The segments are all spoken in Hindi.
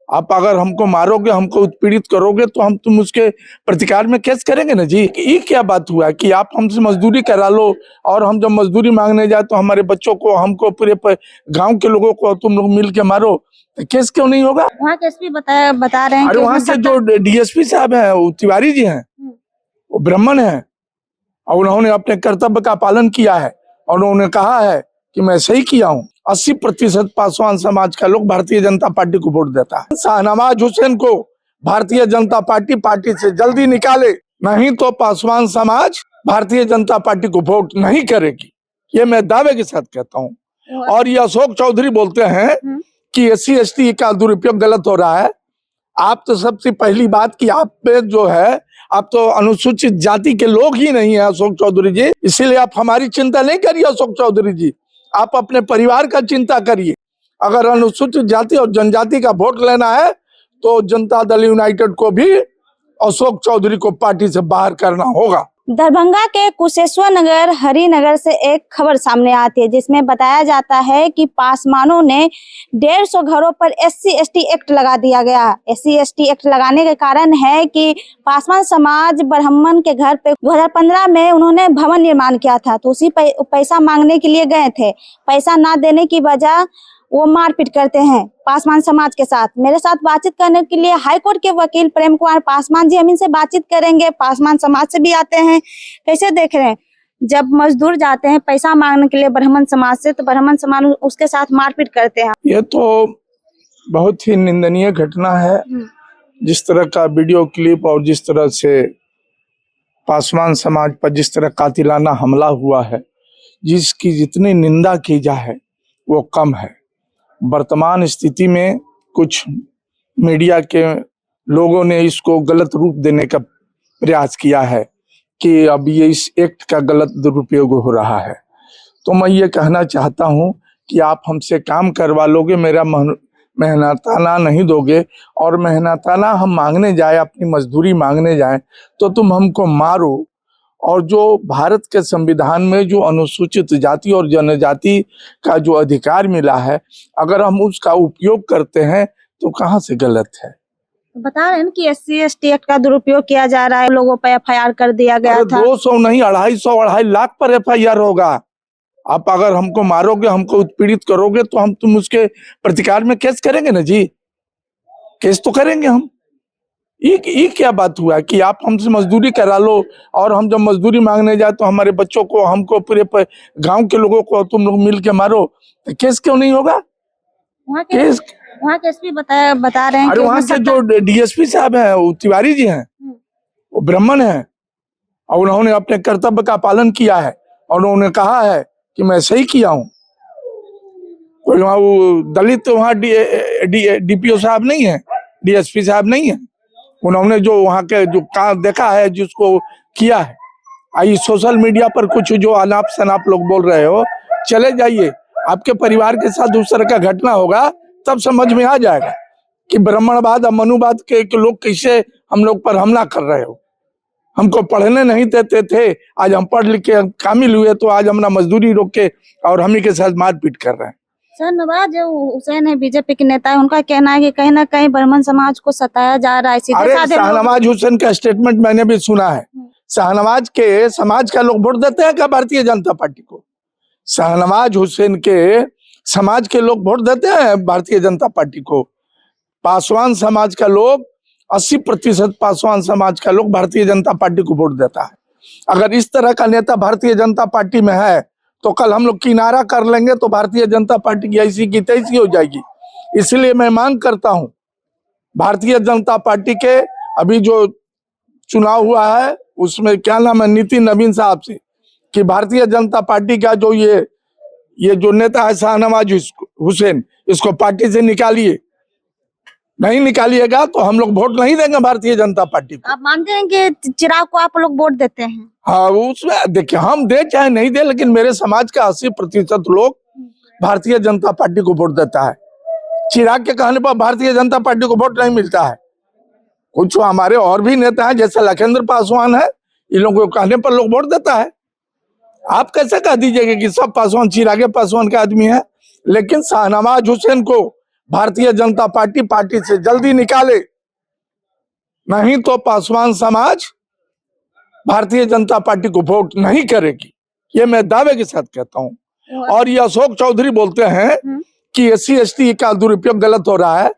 आप अगर हमको मारोगे, हमको उत्पीड़ित करोगे तो तुम उसके प्रतिकार में केस करेंगे ना जी। ये क्या बात हुआ कि आप हमसे मजदूरी करा लो और हम जब मजदूरी मांगने जाए तो हमारे बच्चों को, हमको, पूरे गांव के लोगों को तुम लोग मिल के मारो, तो केस क्यों नहीं होगा? वहाँ के एसपी बता रहे हैं। अरे वहाँ के जो डीएसपी साहब हैं, वो तिवारी जी हैं, वो ब्राह्मण हैं और उन्होंने अपने कर्तव्य का पालन किया है और उन्होंने कहा है कि मैं सही किया हूँ। 80% पासवान समाज का लोग भारतीय जनता पार्टी को वोट देता है। शाहनवाज हुसैन को भारतीय जनता पार्टी से जल्दी निकाले, नहीं तो पासवान समाज भारतीय जनता पार्टी को वोट नहीं करेगी, ये मैं दावे के साथ कहता हूँ। और ये अशोक चौधरी बोलते हैं कि SC/ST का दुरुपयोग गलत हो रहा है। आप तो सबसे पहली बात कि आप पे जो है, आप तो अनुसूचित जाति के लोग ही नहीं है अशोक चौधरी जी, इसीलिए आप हमारी चिंता नहीं करिए अशोक चौधरी जी, आप अपने परिवार का चिंता करिए। अगर अनुसूचित जाति और जनजाति का वोट लेना है तो जनता दल यूनाइटेड को भी अशोक चौधरी को पार्टी से बाहर करना होगा। दरभंगा के कुशेश्वर नगर हरिनगर से एक खबर सामने आती है जिसमें बताया जाता है कि पासवानों ने 150 घरों पर SC/ST एक्ट लगा दिया गया। SC/ST एक्ट लगाने के कारण है कि पासवान समाज ब्राह्मण के घर पे 2015 में उन्होंने भवन निर्माण किया था, तो उसी पैसा मांगने के लिए गए थे। पैसा ना देने की वजह वो मारपीट करते हैं पासवान समाज के साथ। मेरे साथ बातचीत करने के लिए हाईकोर्ट के वकील प्रेम कुमार पासवान जी हम इनसे बातचीत करेंगे। पासवान समाज से भी आते हैं, कैसे देख रहे हैं जब मजदूर जाते हैं पैसा मांगने के लिए ब्राह्मण समाज से, तो ब्राह्मण समाज उसके साथ मारपीट करते हैं? ये तो बहुत ही निंदनीय घटना है। जिस तरह का वीडियो क्लिप और जिस तरह से पासवान समाज पर जिस तरह कातिलाना हमला हुआ है, जिसकी जितनी निंदा की जाए वो कम है। वर्तमान स्थिति में कुछ मीडिया के लोगों ने इसको गलत रूप देने का प्रयास किया है कि अब ये इस एक्ट का गलत दुरुपयोग हो रहा है। तो मैं ये कहना चाहता हूँ कि आप हमसे काम करवा लोगे, मेरा मेहनताना नहीं दोगे और मेहनताना हम मांगने जाए, अपनी मजदूरी मांगने जाए तो तुम हमको मारो। और जो भारत के संविधान में जो अनुसूचित जाति और जनजाति का जो अधिकार मिला है, अगर हम उसका उपयोग करते हैं तो कहाँ से गलत है? बता रहे हैं कि SC/ST एक्ट का दुरुपयोग किया जा रहा है, लोगों पर FIR कर दिया गया था। 200 नहीं, 250 लाख पर FIR होगा। आप अगर हमको मारोगे, हमको उत्पीड़ित करोगे तो तुम उसके प्रतिकार में केस करेंगे ना जी, केस तो करेंगे हम। ये क्या बात हुआ कि आप हमसे मजदूरी करा लो और हम जब मजदूरी मांगने जाए तो हमारे बच्चों को, हमको, पूरे गांव के लोगों को तुम लोग मिल के मारो, तो केस क्यों नहीं होगा? वहाँ के एसपी बता रहे हैं। अरे वहाँ के जो DSP साहब हैं, वो तिवारी जी हैं, वो ब्राह्मण हैं और उन्होंने अपने कर्तव्य का पालन किया है और उन्होंने कहा है कि मैं सही किया हूँ। कोई वहाँ वो दलित वहाँ DPO साहब नहीं है, DSP साहब नहीं है। उन्होंने जो वहाँ के जो काम देखा है, जिसको किया है, आई सोशल मीडिया पर कुछ जो अनाप शनाप लोग बोल रहे हो, चले जाइए, आपके परिवार के साथ उस तरह का घटना होगा तब समझ में आ जाएगा कि ब्राह्मणवाद और मनुवाद के लोग कैसे हम लोग पर हमला कर रहे हो। हमको पढ़ने नहीं देते थे, आज हम पढ़ लिख के कामिल हुए तो आज हमारा मजदूरी रोक के और हम ही के साथ मारपीट कर रहे हैं। शाहनवाज हुसैन है, बीजेपी के नेता है, उनका कहना है कि कहीं ना कहीं ब्राह्मण समाज को सताया जा रहा है। अरे शाहनवाज हुसैन का स्टेटमेंट मैंने भी सुना है। शाहनवाज के समाज का लोग वोट देते हैं क्या भारतीय जनता पार्टी को? शाहनवाज हुसैन के समाज के लोग वोट देते हैं भारतीय जनता पार्टी को? पासवान समाज का लोग, 80% पासवान समाज का लोग भारतीय जनता पार्टी को वोट देता है। अगर इस तरह का नेता भारतीय जनता पार्टी में है तो कल हम लोग किनारा कर लेंगे तो भारतीय जनता पार्टी की ऐसी की तैसी हो जाएगी। इसलिए मैं मांग करता हूं भारतीय जनता पार्टी के अभी जो चुनाव हुआ है उसमें क्या नाम है, नितिन नवीन साहब से, कि भारतीय जनता पार्टी का जो ये जो नेता है शाहनवाज हुसैन, इसको पार्टी से निकालिए। नहीं निकालिएगा तो हम लोग वोट नहीं देंगे भारतीय जनता पार्टी को। आप मानते हैं कि चिराग को आप लोग वोट देते हैं? हाँ, उसमें देखिए हम दे चाहे नहीं दे, लेकिन मेरे समाज का 80% लोग भारतीय जनता पार्टी को वोट देता है। चिराग के कहने पर भारतीय जनता पार्टी को वोट नहीं मिलता है। कुछ हमारे और भी नेता हैं जैसे लखेंद्र पासवान है, इन लोगों के कहने पर लोग वोट देता है। आप कैसे कह दीजिएगा कि सब पासवान चिरागे पासवान का आदमी है? लेकिन शाहनवाज हुसैन को भारतीय जनता पार्टी से जल्दी निकाले, नहीं तो पासवान समाज भारतीय जनता पार्टी को वोट नहीं करेगी। ये मैं दावे के साथ कहता हूँ। और ये अशोक चौधरी बोलते हैं कि SC/ST का दुरुपयोग गलत हो रहा है।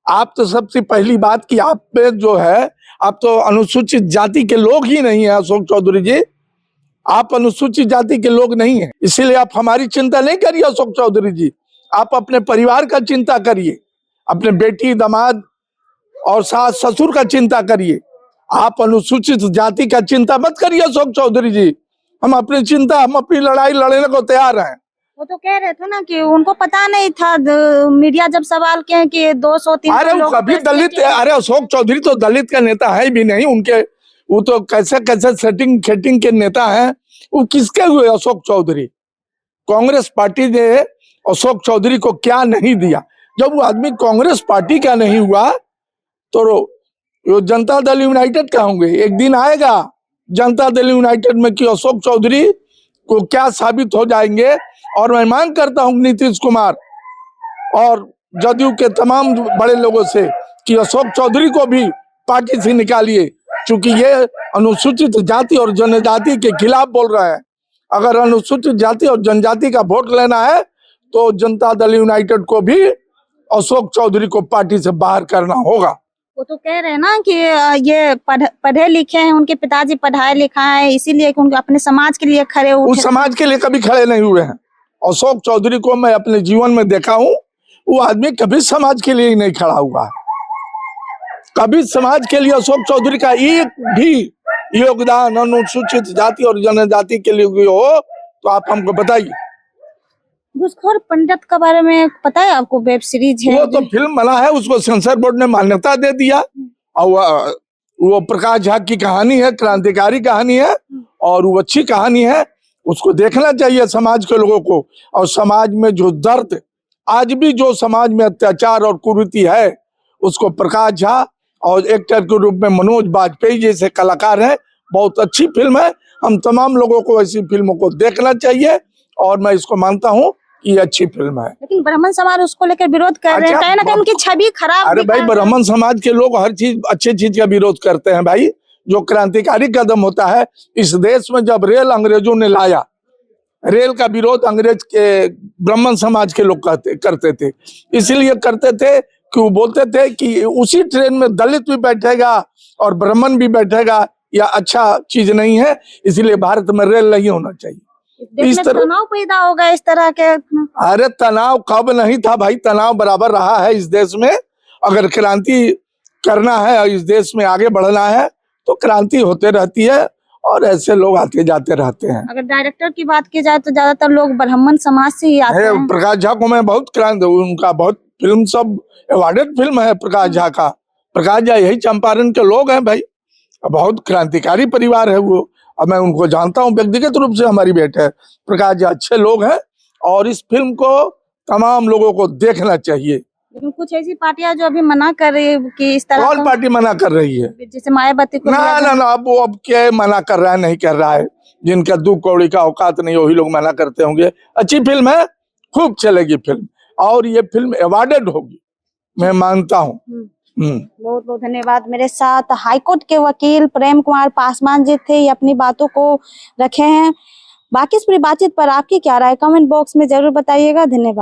आप तो सबसे पहली बात कि आप पे जो है, आप तो अनुसूचित जाति के लोग ही नहीं है अशोक चौधरी जी, आप अनुसूचित जाति के लोग नहीं है, इसीलिए आप हमारी चिंता नहीं करिए अशोक चौधरी जी। आप अपने परिवार का चिंता करिए, अपने बेटी, दामाद और सास ससुर का चिंता करिए। आप अनुसूचित जाति का चिंता मत करिए अशोक चौधरी जी। हम अपनी लड़ाई लड़ने को तैयार हैं। वो तो कह रहे थे ना कि उनको पता नहीं था, मीडिया जब सवाल किए कि 200-300 अरे वो कभी दलित, अरे अशोक चौधरी तो दलित का नेता है भी नहीं, उनके वो तो कैसे सेटिंग खेटिंग के नेता हैं। वो किसके हुए अशोक चौधरी? कांग्रेस पार्टी ने अशोक चौधरी को क्या नहीं दिया? जब वो आदमी कांग्रेस पार्टी का नहीं हुआ तो जनता दल यूनाइटेड का होंगे। एक दिन आएगा जनता दल यूनाइटेड में कि अशोक चौधरी को क्या साबित हो जाएंगे। और मैं मांग करता हूं नीतीश कुमार और जदयू के तमाम बड़े लोगों से कि अशोक चौधरी को भी पार्टी से निकालिए, क्योंकि ये अनुसूचित जाति और जनजाति के खिलाफ बोल रहे हैं। अगर अनुसूचित जाति और जनजाति का वोट लेना है तो जनता दल यूनाइटेड को भी अशोक चौधरी को पार्टी से बाहर करना होगा। वो तो कह रहे हैं ना कि ये पढ़े लिखे हैं, उनके पिताजी पढ़ाए लिखा है, इसीलिए उनके अपने समाज के लिए खड़े हुए। उस समाज के लिए कभी खड़े नहीं हुए हैं। अशोक चौधरी को मैं अपने जीवन में देखा हूँ, वो आदमी कभी समाज के लिए ही नहीं खड़ा हुआ। कभी समाज के लिए अशोक चौधरी का एक भी योगदान अनुसूचित जाति और जनजाति के लिए हो तो आप हमको बताइए। घूसखोर पंडित के बारे में पता है आपको? वेब सीरीज है, वो तो फिल्म बना है, उसको सेंसर बोर्ड ने मान्यता दे दिया। और वो प्रकाश झा की कहानी है, क्रांतिकारी कहानी है और वो अच्छी कहानी है। उसको देखना चाहिए समाज के लोगों को। और समाज में जो दर्द, आज भी जो समाज में अत्याचार और कुरीति है, उसको प्रकाश झा और एक्टर के रूप में मनोज बाजपेयी जैसे कलाकार हैं। बहुत अच्छी फिल्म है। हम तमाम लोगों को ऐसी फिल्मों को देखना चाहिए और मैं इसको मानता हूँ कि ये अच्छी फिल्म है। लेकिन ब्राह्मण समाज उसको लेकर विरोध कर रहे हैं, कहीं ना कहीं उनकी छवि खराब। अरे भाई, ब्राह्मण समाज के लोग हर चीज, अच्छी चीज का विरोध करते हैं भाई। जो क्रांतिकारी कदम होता है इस देश में, जब रेल अंग्रेजों ने लाया, रेल का विरोध अंग्रेज के ब्राह्मण समाज के लोग करते थे। इसीलिए करते थे कि वो बोलते थे कि उसी ट्रेन में दलित भी बैठेगा और ब्राह्मण भी बैठेगा, या अच्छा चीज नहीं है, इसलिए भारत में रेल नहीं होना चाहिए। इस तरह तनाव पैदा होगा इस तरह के। अरे तनाव कब नहीं था भाई, तनाव बराबर रहा है इस देश में। अगर क्रांति करना है, इस देश में आगे बढ़ना है तो क्रांति होते रहती है और ऐसे लोग आते जाते रहते हैं। अगर डायरेक्टर की बात की जाए तो ज्यादातर लोग ब्राह्मण समाज से ही आते हैं। प्रकाश झा को मैं बहुत उनका बहुत फिल्म, सब अवार्डेड फिल्म है प्रकाश झा का। प्रकाश झा यही चंपारण के लोग हैं भाई, बहुत क्रांतिकारी परिवार है वो। अब मैं उनको जानता हूँ व्यक्तिगत रूप से, हमारी बेटे है। प्रकाश झा अच्छे लोग हैं और इस फिल्म को तमाम लोगों को देखना चाहिए। लेकिन कुछ ऐसी पार्टियां जो अभी मना कर रही है कि इस तरह। कौन पार्टी मना कर रही है? जैसे मायावती को। ना अब क्या मना कर रहा है, नहीं कर रहा है। जिनका 2 कौड़ी का औकात नहीं वही लोग मना करते होंगे। अच्छी फिल्म है, खूब चलेगी फिल्म और ये फिल्म अवार्डेड होगी, मैं मानता हूँ। बहुत बहुत धन्यवाद। मेरे साथ हाईकोर्ट के वकील प्रेम कुमार पासवान जी थे, ये अपनी बातों को रखे हैं। बाकी इस पूरी बातचीत पर आपकी क्या राय, कमेंट बॉक्स में जरूर बताइएगा। धन्यवाद।